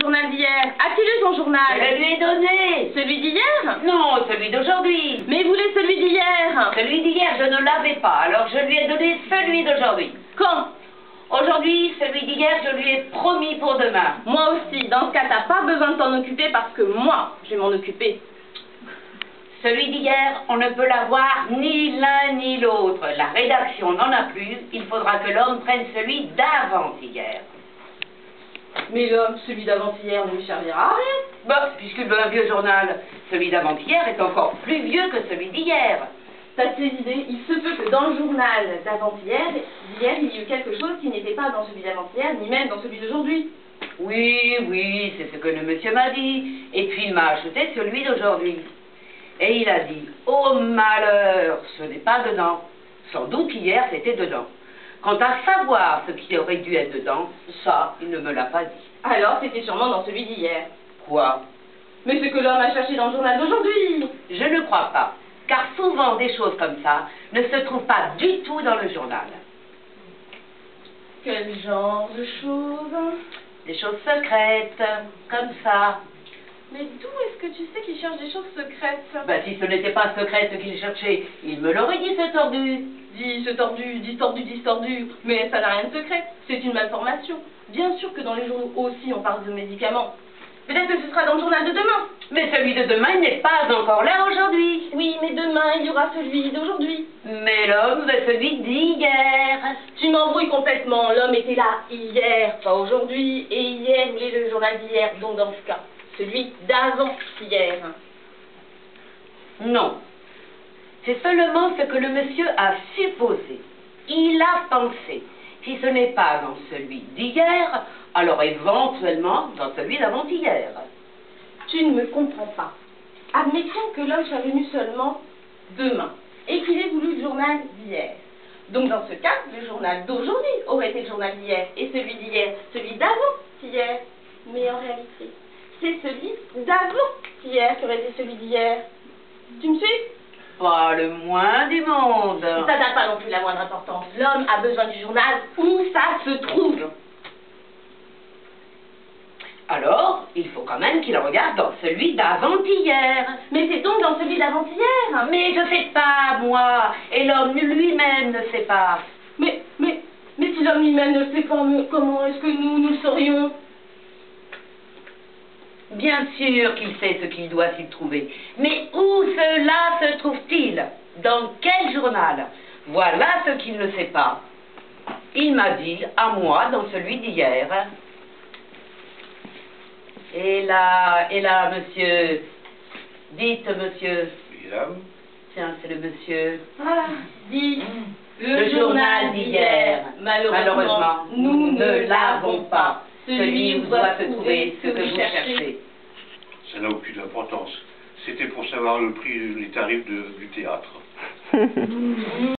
Journal d'hier. A-t-il lu son journal? Je lui ai donné. Celui d'hier? Non, celui d'aujourd'hui. Mais vous voulez celui d'hier? Celui d'hier, je ne l'avais pas, alors je lui ai donné celui d'aujourd'hui. Quand? Aujourd'hui, celui d'hier, je lui ai promis pour demain. Moi aussi. Dans ce cas, t'as pas besoin de t'en occuper parce que moi, je vais m'en occuper. Celui d'hier, on ne peut l'avoir ni l'un ni l'autre. La rédaction n'en a plus, il faudra que l'homme prenne celui d'avant-hier. Mais l'homme, celui d'avant-hier, ne lui servira à rien. Bah, puisqu'il veut un vieux journal, celui d'avant-hier est encore plus vieux que celui d'hier. T'as tes idées? Il se peut que dans le journal d'avant-hier, il y ait eu quelque chose qui n'était pas dans celui d'avant-hier, ni même dans celui d'aujourd'hui. Oui, c'est ce que le monsieur m'a dit. Et puis il m'a ajouté celui d'aujourd'hui. Et il a dit, oh malheur, ce n'est pas dedans. Sans doute hier c'était dedans. Quant à savoir ce qui aurait dû être dedans, ça, il ne me l'a pas dit. Alors c'était sûrement dans celui d'hier. Quoi? Mais c'est que l'homme a cherché dans le journal d'aujourd'hui. Je ne crois pas, car souvent des choses comme ça ne se trouvent pas du tout dans le journal. Quel genre de choses? Des choses secrètes, comme ça. Mais d'où est-ce que tu sais qu'il cherche des choses secrètes? Ben, si ce n'était pas secret ce qu'il cherchait, il me l'aurait dit, ce tordu. Dis ce tordu, distordu, mais ça n'a rien de secret, c'est une malformation. Bien sûr que dans les journaux aussi on parle de médicaments. Peut-être que ce sera dans le journal de demain. Mais celui de demain n'est pas encore là aujourd'hui. Oui, mais demain il y aura celui d'aujourd'hui. Mais l'homme veut celui d'hier. Tu m'embrouilles complètement, l'homme était là hier, pas aujourd'hui, et hier il est le journal d'hier, donc dans ce cas, celui d'avant-hier. Non. C'est seulement ce que le monsieur a supposé. Il a pensé. Si ce n'est pas dans celui d'hier, alors éventuellement dans celui d'avant-hier. Tu ne me comprends pas. Admettons que l'homme soit venu seulement demain, et qu'il ait voulu le journal d'hier. Donc dans ce cas, le journal d'aujourd'hui aurait été le journal d'hier, et celui d'hier, celui d'avant-hier. Mais en réalité, c'est celui d'avant-hier qui aurait été celui d'hier. Tu me suis? Pas le moins du monde. Ça n'a pas non plus la moindre importance. L'homme a besoin du journal où ça se trouve. Alors, il faut quand même qu'il regarde dans celui d'avant-hier. Mais c'est donc dans celui d'avant-hier. Mais je sais pas, moi. Et l'homme lui-même ne sait pas. Mais si l'homme lui-même ne le sait pas, comment est-ce que nous le saurions? Bien sûr qu'il sait ce qu'il doit s'y trouver. Mais où cela se trouve-t-il? Dans quel journal? Voilà ce qu'il ne sait pas. Il m'a dit, à moi, dans celui d'hier. Et là, monsieur. Dites, monsieur. Mesdames. Tiens, c'est le monsieur. Ah, dis, Le journal d'hier. Malheureusement, nous ne l'avons pas. Celui où doit se trouver ce que vous cherchez. Ça n'a aucune importance. C'était pour savoir le prix, les tarifs du théâtre.